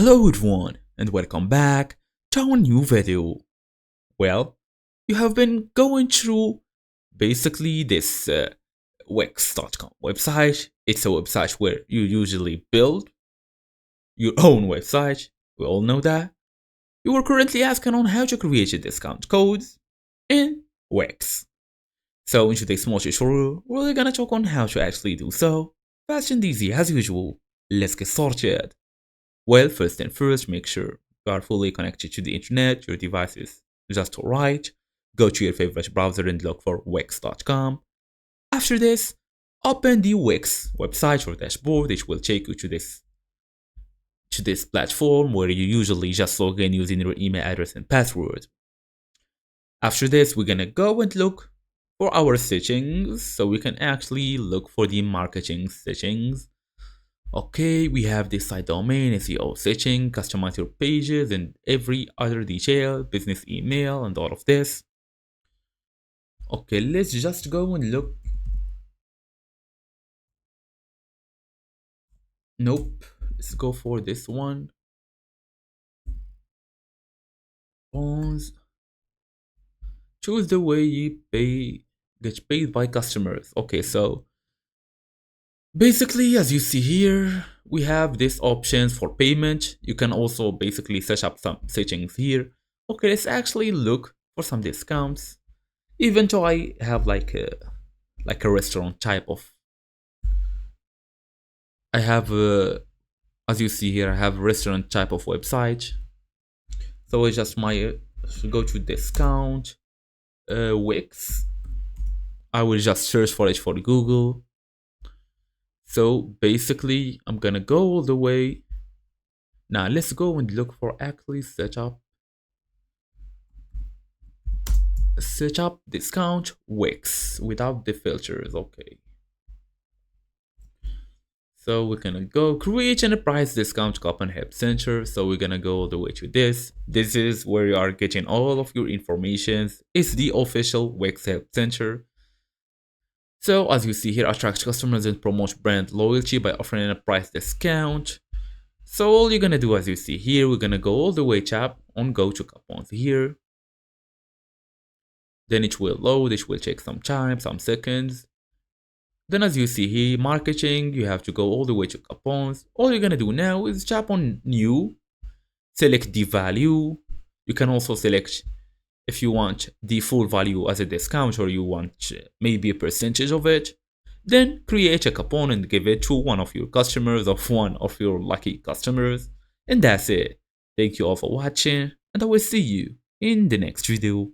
Hello everyone and welcome back to our new video. Well, you have been going through basically this Wix.com website. It's a website where you usually build your own website. We all know that. You are currently asking on how to create a discount codes in Wix. So in today's small tutorial, we're gonna talk on how to actually do so. Fast and easy as usual. Let's get started. Well, first and first, make sure you are fully connected to the internet, your device is just alright. Go to your favorite browser and look for Wix.com. After this, open the Wix website or dashboard, which will take you to this platform where you usually just log in using your email address and password. After this, we're gonna go and look for our settings, so we can actually look for the marketing settings. Okay, we have the site domain, SEO setting, customize your pages and every other detail, business email and all of this. Okay, let's just go and look. Nope, let's go for this one. Pause. Choose the way you get paid by customers. Okay, so basically, as you see here, we have these options for payment. You can also basically set up some settings here. Okay, let's actually look for some discounts. Even though I have like a restaurant type of, I have as you see here, I have restaurant type of website. So it's just my go to discount Wix. I will just search for it for Google. So basically, I'm gonna go all the way. Now let's go and look for actually set up discount Wix without the filters. Okay. So we're gonna go create enterprise discount coupon help center. So we're gonna go all the way to this. This is where you are getting all of your information. It's the official Wix help center. So as you see here, attract customers and promote brand loyalty by offering a price discount. So all you're gonna do, as you see here, we're gonna go all the way tap on go to coupons here. Then it will load, it will take some time, some seconds. Then as you see here, marketing, you have to go all the way to coupons. All you're gonna do now is tap on new, select the value. You can also select if you want the full value as a discount or you want maybe a percentage of it. Then create a coupon and give it to one of your customers or one of your lucky customers. And that's it. Thank you all for watching and I will see you in the next video.